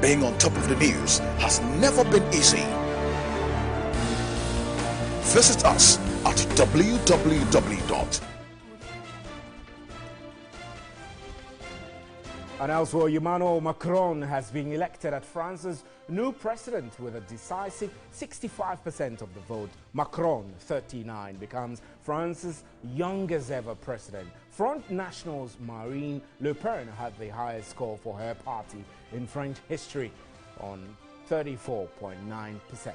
Being on top of the news has never been easy. Visit us at www. And elsewhere, Emmanuel Macron has been elected as France's new president with a decisive 65% of the vote. Macron, 39, becomes France's youngest ever president. Front National's Marine Le Pen had the highest score for her party in French history on 34.9%.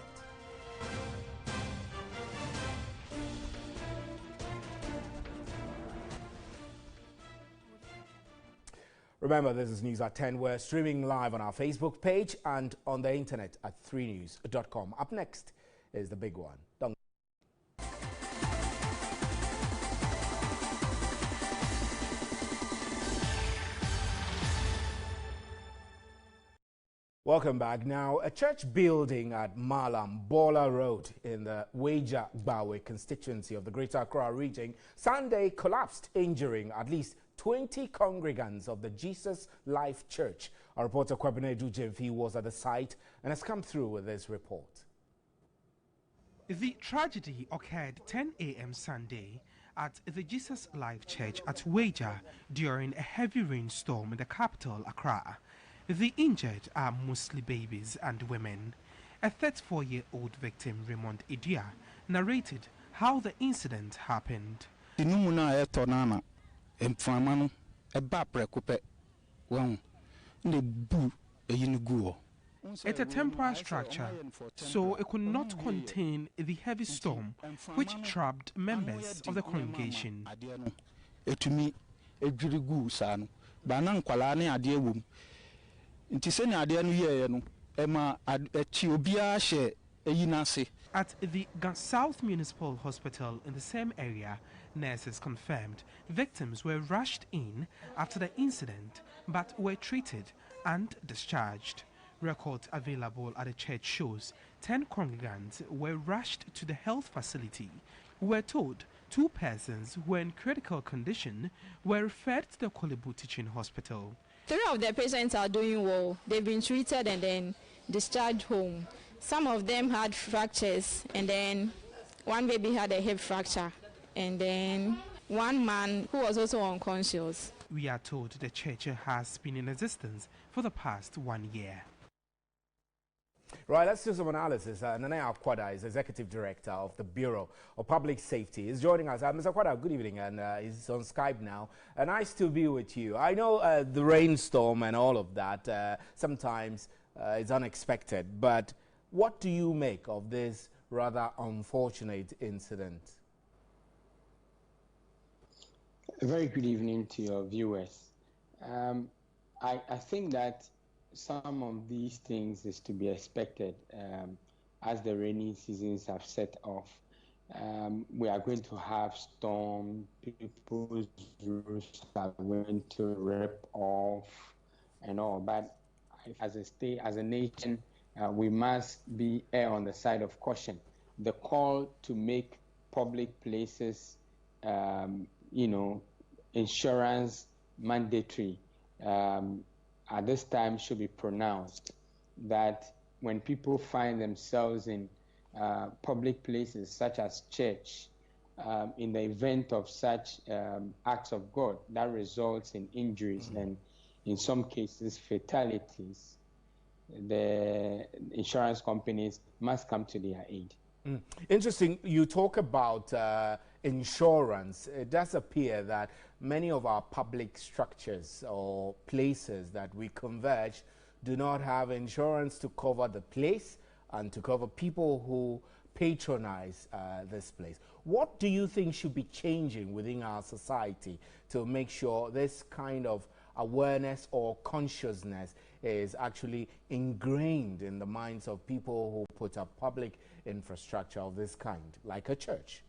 Remember, this is News at 10. We're streaming live on our Facebook page and on the internet at 3news.com. Up next is the big one. Welcome back. Now, a church building at Malam Bola Road in the Weja Bawe constituency of the Greater Accra region Sunday collapsed, injuring at least 20 congregants of the Jesus Life Church. Our reporter Kwabene Dujemfi was at the site and has come through with this report. The tragedy occurred 10 a.m. Sunday at the Jesus Life Church at Weja during a heavy rainstorm in the capital, Accra. The injured are mostly babies and women. A 34-year-old victim, Raymond Idua, narrated how the incident happened. It's a temporary structure, so it could not contain the heavy storm which trapped members of the congregation. At the South Municipal Hospital in the same area, nurses confirmed victims were rushed in after the incident but were treated and discharged. Records available at the church shows 10 congregants were rushed to the health facility. We're told 2 persons who were in critical condition were referred to the Kolebu Teaching Hospital. 3 of the patients are doing well. They've been treated and then discharged home. Some of them had fractures, and then one baby had a hip fracture, and then one man who was also unconscious. We are told the church has been in existence for the past 1 year. Right, let's do some analysis. Nana Akwada is Executive Director of the Bureau of Public Safety. He's joining us. Mr. Akwada, good evening, and he's on Skype now. Nice to be with you. I know the rainstorm and all of that, sometimes it's unexpected, but what do you make of this rather unfortunate incident? A very good evening to your viewers. I think that some of these things is to be expected as the rainy seasons have set off. We are going to have storm, people's roofs are going to rip off and all, but as a state, as a nation, we must be err on the side of caution. The call to make public places, insurance mandatory at this time should be pronounced, that when people find themselves in public places such as church, in the event of such acts of God that results in injuries and in some cases fatalities, the insurance companies must come to their aid. Interesting. You talk about insurance. It does appear that many of our public structures or places that we converge do not have insurance to cover the place and to cover people who patronize this place. What do you think should be changing within our society to make sure this kind of awareness or consciousness is actually ingrained in the minds of people who put up public infrastructure of this kind, like a church?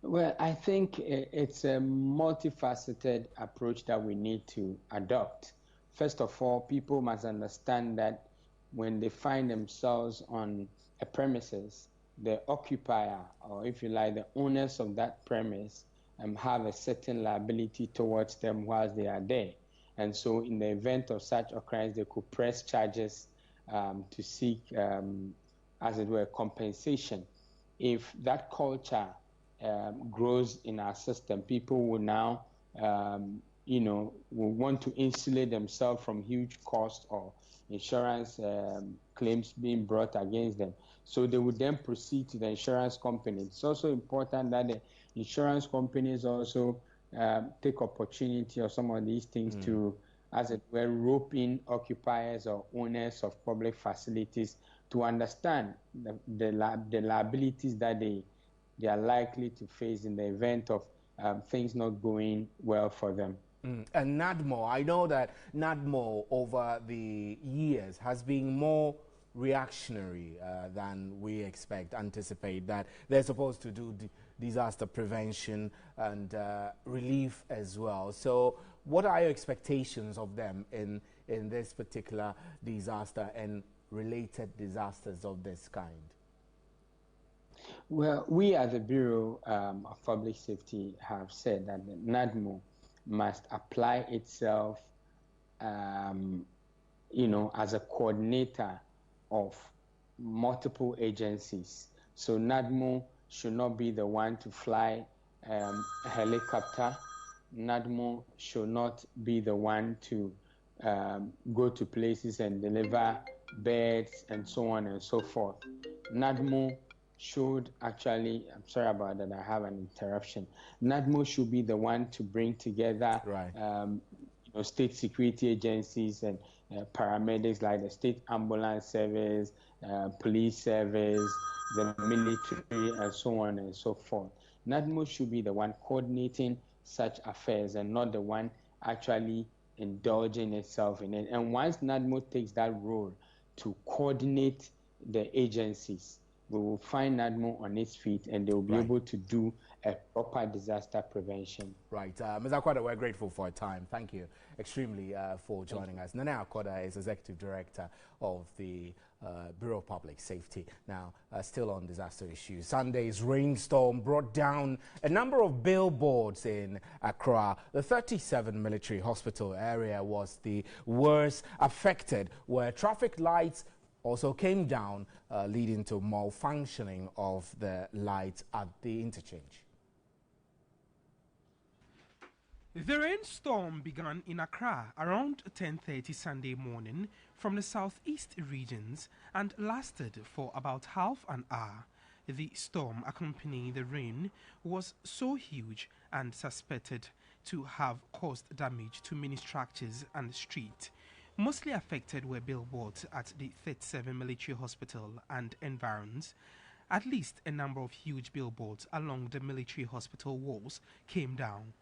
Well, I think it's a multifaceted approach that we need to adopt. First of all, people must understand that when they find themselves on a premises, the occupier, or if you like, the owners of that premise, have a certain liability towards them whilst they are there. And so in the event of such occurrence, they could press charges to seek, as it were, compensation. If that culture grows in our system, people will now, will want to insulate themselves from huge costs or insurance claims being brought against them. So they would then proceed to the insurance company. It's also important that the insurance companies also take opportunity of some of these things to, as it were, rope in occupiers or owners of public facilities to understand the liabilities that they are likely to face in the event of things not going well for them. And NADMO, I know that NADMO over the years has been more reactionary than we anticipate, that they're supposed to do disaster prevention and relief as well. So what are your expectations of them in this particular disaster and related disasters of this kind? Well, we at the Bureau of Public Safety have said that the NADMO must apply itself, as a coordinator of multiple agencies. So NADMO should not be the one to fly a helicopter. NADMO should not be the one to go to places and deliver beds and so on and so forth. NADMO should actually, I'm sorry about that, I have an interruption. NADMO should be the one to bring together state security agencies and paramedics like the state ambulance service, police service, the military, and so on and so forth. NADMO should be the one coordinating such affairs and not the one actually indulging itself in it. And once NADMO takes that role to coordinate the agencies, we will find NADMO on its feet and they will be able to do a proper disaster prevention. Right. Ms. Akwada, we're grateful for your time. Thank you extremely for joining us. Nana Akwada is Executive Director of the Bureau of Public Safety. Now, still on disaster issues. Sunday's rainstorm brought down a number of billboards in Accra. The 37 military hospital area was the worst affected, where traffic lights also came down, leading to malfunctioning of the lights at the interchange. The rainstorm began in Accra around 10:30 Sunday morning from the southeast regions and lasted for about half an hour. The storm accompanying the rain was so huge and suspected to have caused damage to many structures and streets. Mostly affected were billboards at the 37 military hospital and environs. At least a number of huge billboards along the military hospital walls came down.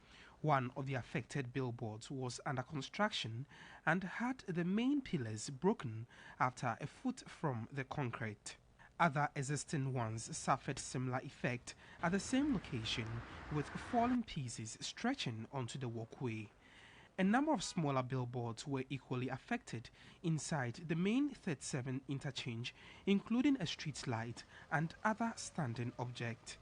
One of the affected billboards was under construction and had the main pillars broken after a foot from the concrete. Other existing ones suffered similar effect at the same location, with fallen pieces stretching onto the walkway. A number of smaller billboards were equally affected inside the main 37 interchange, including a street light and other standing objects.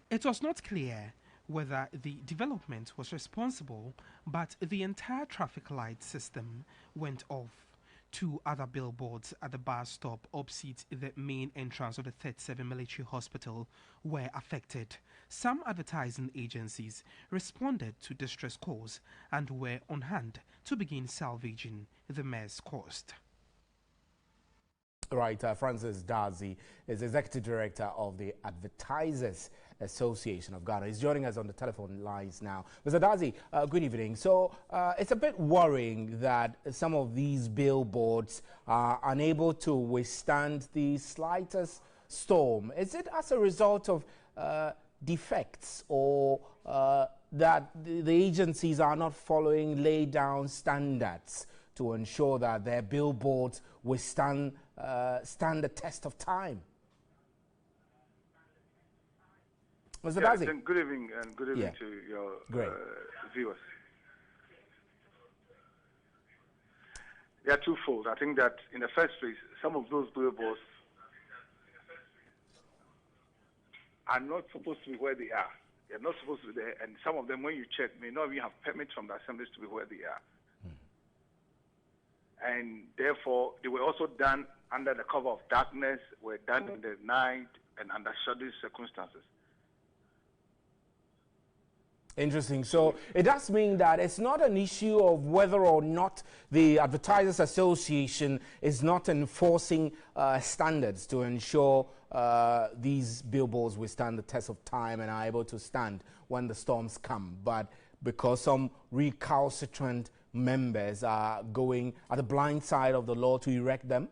It was not clear whether the development was responsible, but the entire traffic light system went off. Two other billboards at the bus stop opposite the main entrance of the 37 military hospital were affected. Some advertising agencies responded to distress calls and were on hand to begin salvaging the mess caused. Right, Francis Dartey is Executive Director of the Advertisers Association of Ghana. He's joining us on the telephone lines now. Mr. Dartey, good evening. So it's a bit worrying that some of these billboards are unable to withstand the slightest storm. Is it as a result of defects or that the agencies are not following laid down standards to ensure that their billboards withstand stand the test of time? Mr. Dartey. Good evening and good evening to your viewers. They are twofold. I think that in the first place, some of those billboards are not supposed to be where they are. They're not supposed to be there, and some of them, when you check, may not even have permits from the assemblies to be where they are. and therefore they were also done under the cover of darkness, were done in the night and under shadowy circumstances. Interesting. So it does mean that it's not an issue of whether or not the Advertisers Association is not enforcing standards to ensure these billboards withstand the test of time and are able to stand when the storms come, but because some recalcitrant members are going at the blind side of the law to erect them?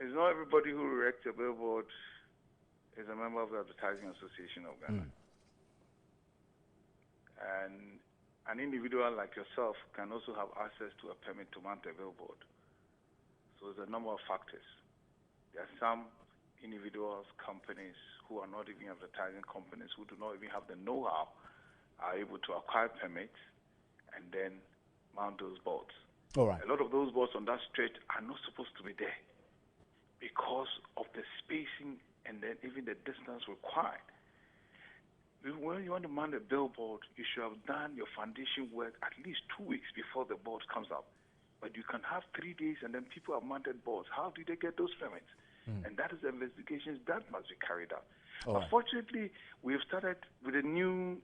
It's not everybody who erects a billboard is a member of the Advertising Association of Ghana. And an individual like yourself can also have access to a permit to mount a billboard. So there's a number of factors. There are some individuals, companies who are not even advertising companies, who do not even have the know-how, are able to acquire permits and then mount those boards. All right. A lot of those boards on that stretch are not supposed to be there because of the spacing and then even the distance required. When you want to mount a billboard, you should have done your foundation work at least 2 weeks before the board comes up. But you can have 3 days and then people have mounted boards. How do they get those permits? And that is the investigations that must be carried out. Unfortunately, we have started with the new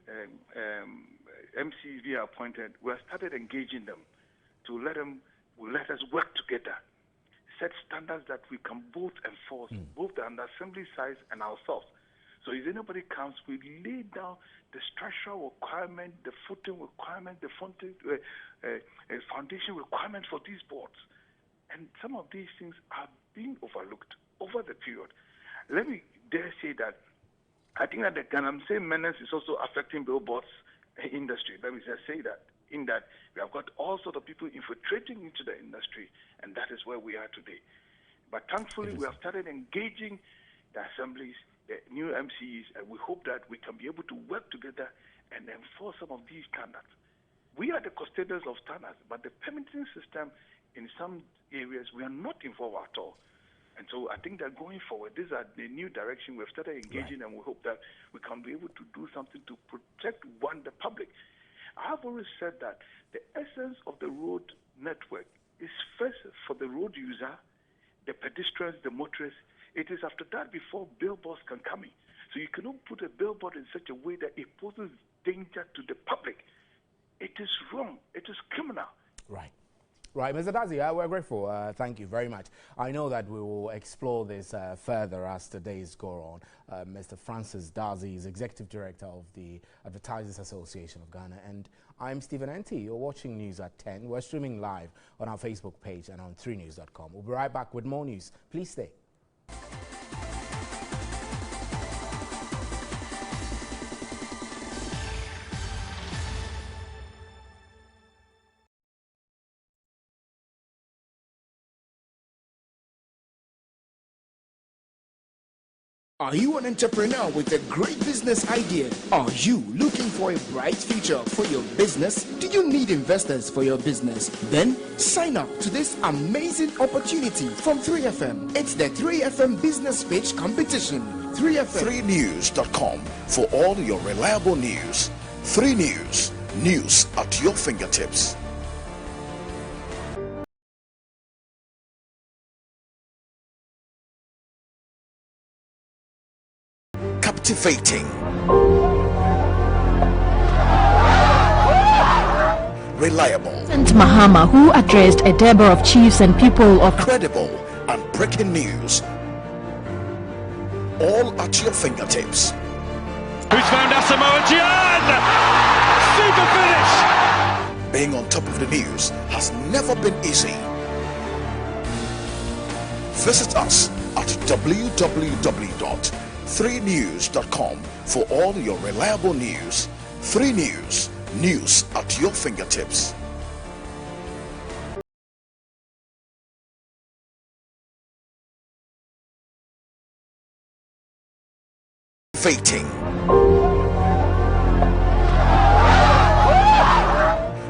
MCs we are appointed. We have started engaging them to let us work together, set standards that we can both enforce, both the assembly size and ourselves. So if anybody comes, we lay down the structural requirement, the footing requirement, the foundation requirement for these boards. And some of these things are being overlooked over the period. Let me dare say that I think that the Ganamse menace is also affecting billboards industry. Let me just say that, in that we have got all sorts of people infiltrating into the industry, and that is where we are today. But thankfully, we have started engaging the assemblies, the new MCs, and we hope that we can be able to work together and enforce some of these standards. We are the custodians of standards, but the permitting system in some areas, we are not involved at all. And so I think that going forward, these are the new direction we've started engaging, and we hope that we can be able to do something to protect, the public. I've always said that the essence of the road network is first for the road user, the pedestrians, the motorists. It is after that before billboards can come in. So you cannot put a billboard in such a way that it poses danger to the public. It is wrong. It is criminal. Right. Right, Mr. Dartey, we're grateful. Thank you very much. I know that we will explore this further as the days go on. Mr. Francis Dartey is Executive Director of the Advertisers Association of Ghana, and I'm Stephen Enti. You're watching News at 10. We're streaming live on our Facebook page and on 3news.com. We'll be right back with more news. Please stay. Are you an entrepreneur with a great business idea? Are you looking for a bright future for your business? Do you need investors for your business? Then sign up to this amazing opportunity from 3FM. It's the 3FM Business Pitch Competition. 3news.com for all your reliable news. 3 News, news at your fingertips. Captivating, reliable, President Mahama, who addressed a Deborah of chiefs and people of credible, and breaking news, all at your fingertips. Who's found Asamoah Gyan? Super finish! Being on top of the news has never been easy. Visit us at www.3news.com for all your reliable news. 3 News, news at your fingertips. Captivating,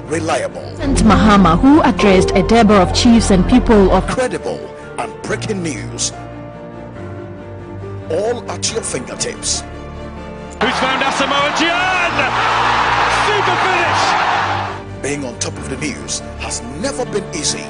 reliable, President Mahama, who addressed a Deborah of chiefs and people of credible, and breaking news, all at your fingertips. Who's found Asamoah Gyan? Super finish! Being on top of the news has never been easy.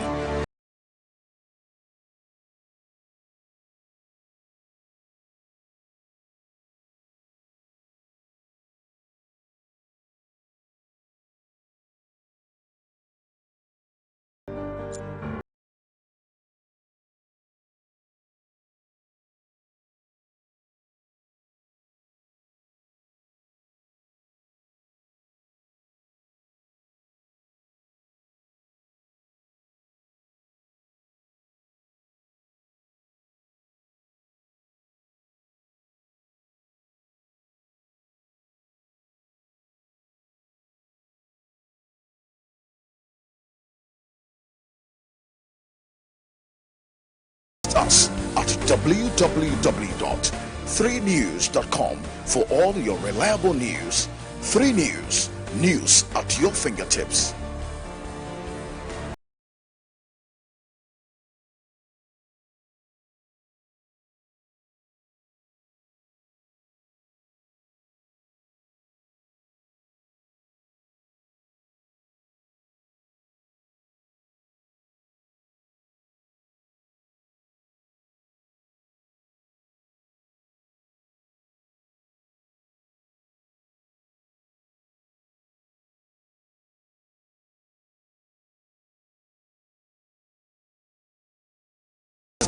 Us at www.3news.com for all your reliable news. 3 News, news at your fingertips.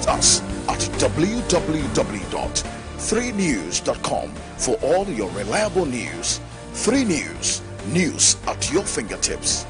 Us at www.3news.com for all your reliable news. 3 News, news at your fingertips.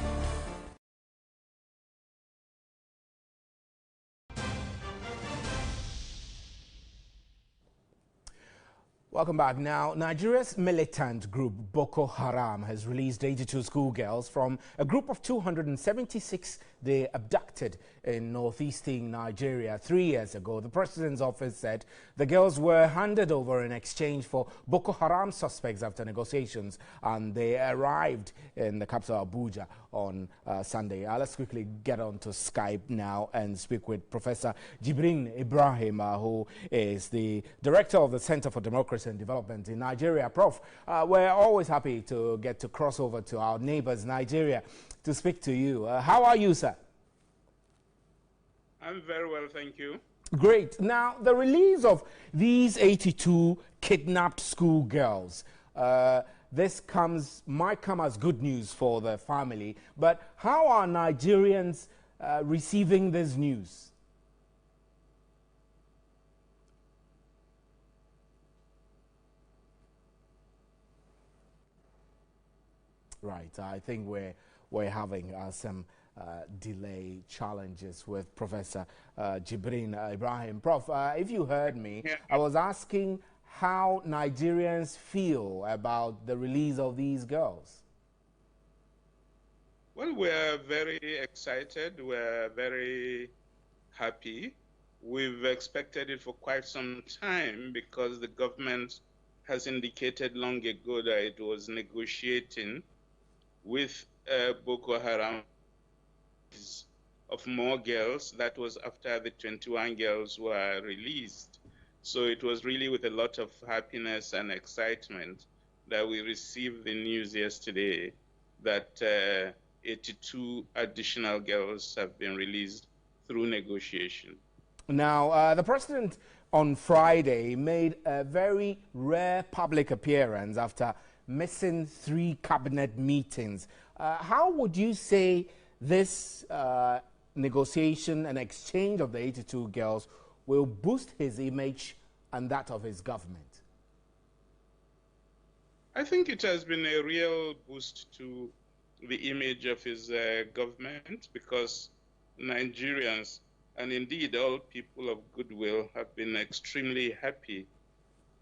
Welcome back. Now, Nigeria's militant group Boko Haram has released 82 schoolgirls from a group of 276 they abducted in northeastern Nigeria 3 years ago. The president's office said the girls were handed over in exchange for Boko Haram suspects after negotiations, and they arrived in the capital Abuja on Sunday. Let's quickly get on to Skype now and speak with Professor Ibrahim, who is the director of the Center for Democracy and Development in Nigeria. Prof, we're always happy to get to cross over to our neighbors, Nigeria, to speak to you. How are you, sir? I'm very well, thank you. Great. Now, the release of these 82 kidnapped schoolgirls, this might come as good news for the family, but how are Nigerians receiving this news? Right, I think we're having some delay challenges with Professor Ibrahim. Prof, if you heard me, Yeah. I was asking how Nigerians feel about the release of these girls. Well, we're very excited. We're very happy. We've expected it for quite some time because the government has indicated long ago that it was negotiating with Boko Haram of more girls. That was after the 21 girls were released. So it was really with a lot of happiness and excitement that we received the news yesterday that 82 additional girls have been released through negotiation. Now, the president on Friday made a very rare public appearance after missing 3 cabinet meetings. How would you say this negotiation and exchange of the 82 girls will boost his image and that of his government? I think it has been a real boost to the image of his government because Nigerians, and indeed all people of goodwill, have been extremely happy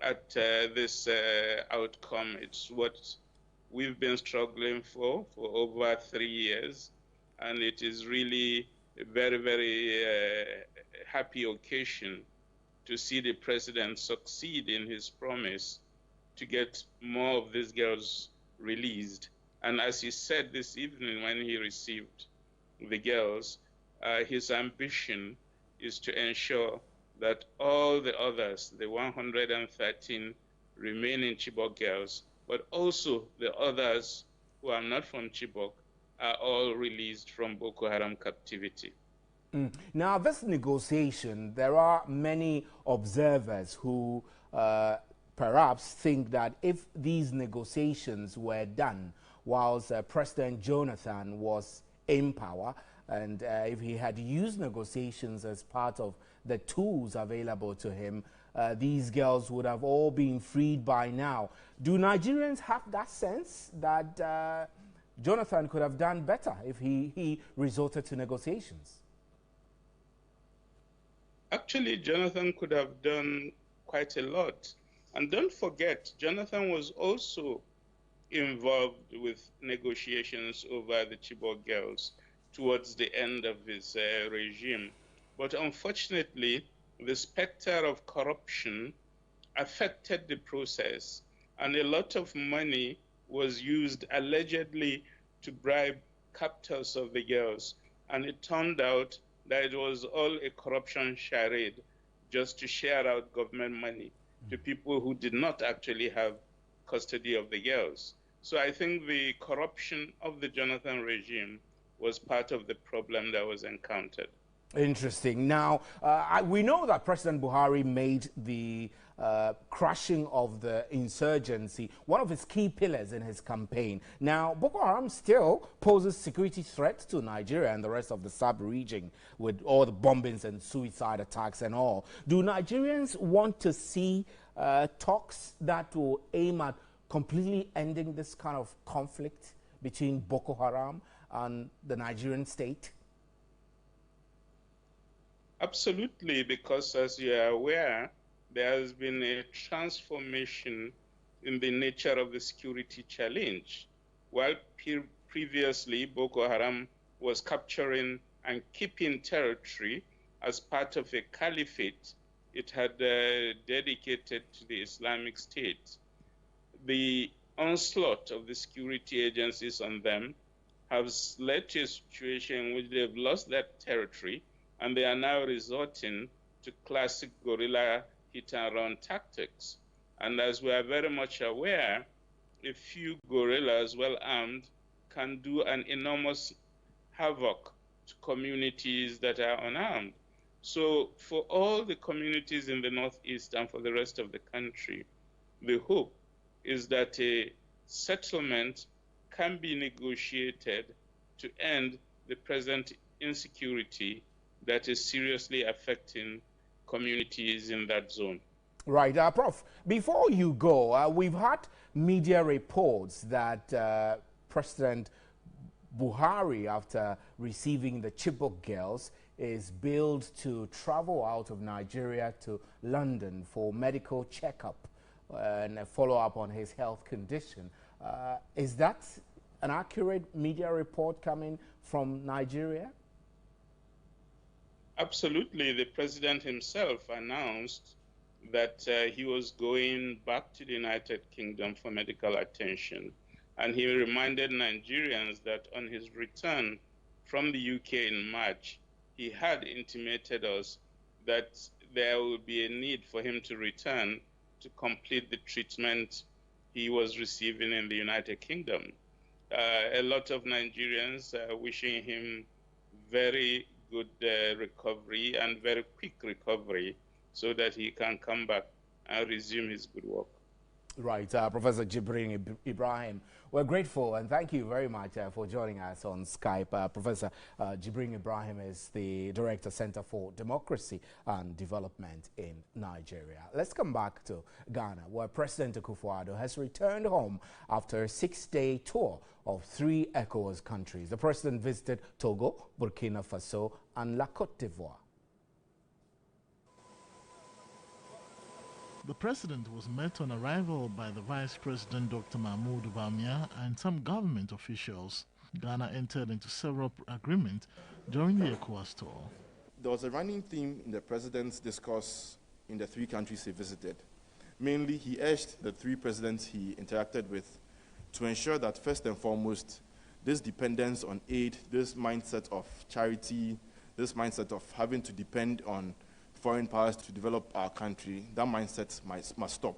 at this outcome. It's what we've been struggling for over 3 years, and it is really a very, very happy occasion to see the president succeed in his promise to get more of these girls released. And as he said this evening when he received the girls, his ambition is to ensure that all the others, the 113 remaining Chibok girls, but also the others who are not from Chibok, are all released from Boko Haram captivity. Now, this negotiation, there are many observers who perhaps think that if these negotiations were done whilst President Jonathan was in power, and if he had used negotiations as part of the tools available to him, these girls would have all been freed by now. Do Nigerians have that sense that Jonathan could have done better if he resorted to negotiations? Actually, Jonathan could have done quite a lot. And don't forget, Jonathan was also involved with negotiations over the Chibok girls towards the end of his regime. But unfortunately, the specter of corruption affected the process, and a lot of money was used allegedly to bribe captors of the girls. And it turned out that it was all a corruption charade just to share out government money to people who did not actually have custody of the girls. So I think the corruption of the Jonathan regime was part of the problem that was encountered. Interesting. Now, we know that President Buhari made the crushing of the insurgency one of his key pillars in his campaign. Now, Boko Haram still poses security threats to Nigeria and the rest of the sub-region with all the bombings and suicide attacks and all. Do Nigerians want to see talks that will aim at completely ending this kind of conflict between Boko Haram and the Nigerian state? Absolutely, because as you are aware, there has been a transformation in the nature of the security challenge. While previously Boko Haram was capturing and keeping territory as part of a caliphate it had dedicated to the Islamic State, the onslaught of the security agencies on them has led to a situation in which they've lost that territory and they are now resorting to classic guerrilla hit-and-run tactics. And as we are very much aware, a few guerrillas, well-armed, can do an enormous havoc to communities that are unarmed. So for all the communities in the Northeast and for the rest of the country, the hope is that a settlement can be negotiated to end the present insecurity that is seriously affecting communities in that zone. Right. Prof, before you go, we've had media reports that President Buhari, after receiving the Chibok girls, is billed to travel out of Nigeria to London for medical checkup and a follow-up on his health condition. Is that an accurate media report coming from Nigeria? Absolutely. The president himself announced that he was going back to the United Kingdom for medical attention. And he reminded Nigerians that on his return from the UK in March, he had intimated us that there will be a need for him to return to complete the treatment he was receiving in the United Kingdom. A lot of Nigerians are wishing him very good recovery and very quick recovery so that he can come back and resume his good work. Right, Professor Ibrahim, we're grateful and thank you very much for joining us on Skype. Professor Ibrahim is the Director, Center for Democracy and Development in Nigeria. Let's come back to Ghana, where President Akufo-Addo has returned home after a 6-day tour of 3 ECOWAS countries. The president visited Togo, Burkina Faso, and La Côte d'Ivoire. The president was met on arrival by the Vice President Dr. Mahmoud Bawumia and some government officials. Ghana entered into several agreements during the ECOWAS tour. There was a running theme in the president's discourse in the 3 countries he visited. Mainly, he urged the 3 presidents he interacted with to ensure that first and foremost, this dependence on aid, this mindset of charity, this mindset of having to depend on foreign powers to develop our country, that mindset must stop.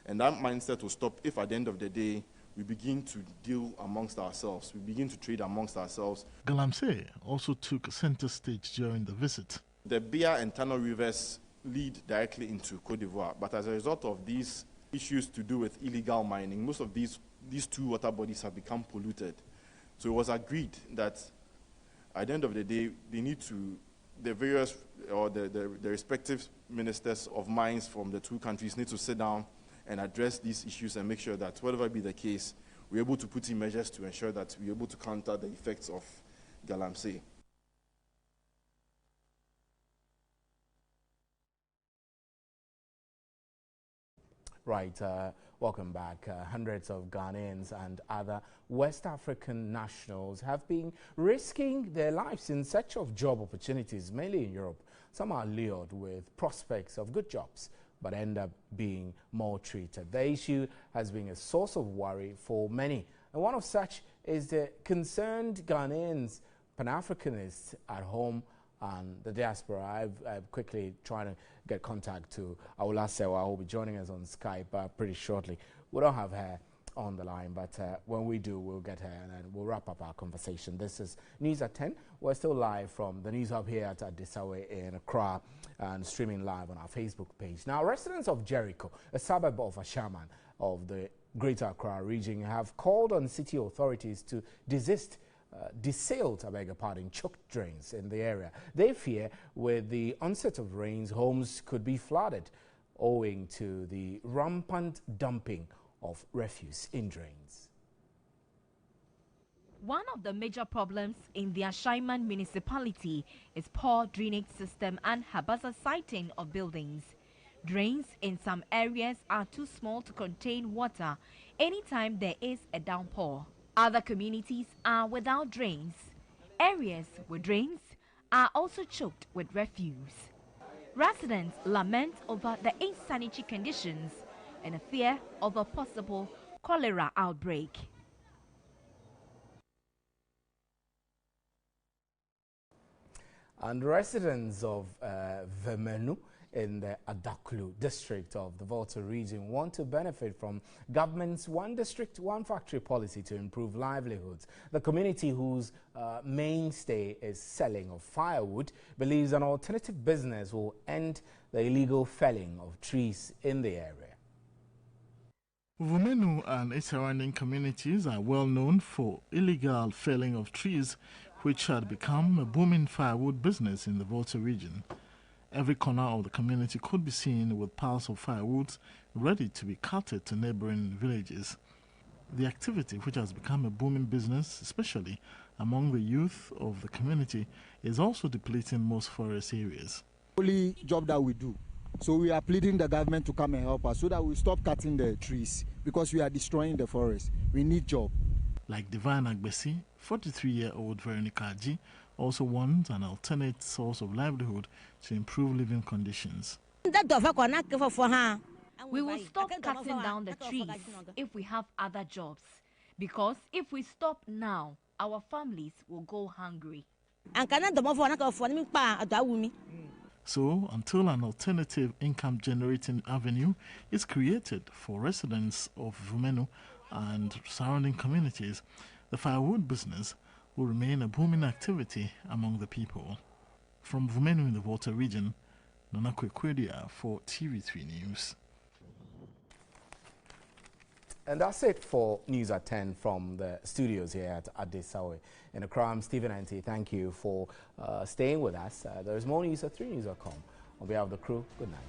And that mindset will stop if at the end of the day, we begin to deal amongst ourselves. We begin to trade amongst ourselves. Galamsey also took center stage during the visit. The Bia and Tano rivers lead directly into Côte d'Ivoire, but as a result of these issues to do with illegal mining, most of these two water bodies have become polluted. So it was agreed that at the end of the day, they need to, the various or the respective ministers of mines from the two countries need to sit down and address these issues and make sure that whatever be the case, we're able to put in measures to ensure that we're able to counter the effects of Galamsey. Right, welcome back. Hundreds of Ghanaians and other West African nationals have been risking their lives in search of job opportunities, mainly in Europe. Some are lured with prospects of good jobs, but end up being maltreated. The issue has been a source of worry for many, and one of such is the concerned Ghanaians, Pan-Africanists at home and the diaspora. I'm quickly trying to get contact to Aula Sewa, who will be joining us on Skype pretty shortly. We don't have her on the line, but when we do, we'll get her and then we'll wrap up our conversation. This is News at 10. We're still live from the News Hub here at Asiedu-Dartey in Accra and streaming live on our Facebook page. Now, residents of Jericho, a suburb of Ashaman of the Greater Accra region, have called on city authorities to desail choked drains in the area. They fear with the onset of rains, homes could be flooded owing to the rampant dumping of refuse in drains. One of the major problems in the Ashaiman municipality is poor drainage system and haphazard siting of buildings. Drains in some areas are too small to contain water anytime there is a downpour. Other communities are without drains. Areas with drains are also choked with refuse. Residents lament over the insanitary conditions and a fear of a possible cholera outbreak. And residents of Vemenu in the Adaklu district of the Volta region want to benefit from government's one district, one factory policy to improve livelihoods. The community, whose mainstay is selling of firewood, believes an alternative business will end the illegal felling of trees in the area. Vumenu and its surrounding communities are well known for illegal felling of trees, which had become a booming firewood business in the Volta region. Every corner of the community could be seen with piles of firewood ready to be carted to neighboring villages. The activity, which has become a booming business, especially among the youth of the community, is also depleting most forest areas. Only job that we do. So we are pleading the government to come and help us so that we stop cutting the trees because we are destroying the forest. We need job. Like Divine Agbesi, 43-year-old Veronica G also wants an alternate source of livelihood to improve living conditions. We will stop cutting down the trees if we have other jobs, because if we stop now, our families will go hungry. So, until an alternative income-generating avenue is created for residents of Vumenu and surrounding communities, the firewood business will remain a booming activity among the people. From Vumenu in the Volta region, Nana Kwekwedia for TV3 News. And that's it for News at 10 from the studios here at Asiedu-Dartey in Accra. I'm Stephen Ante. Thank you for staying with us. There is more news at 3news.com. On behalf of the crew, good night.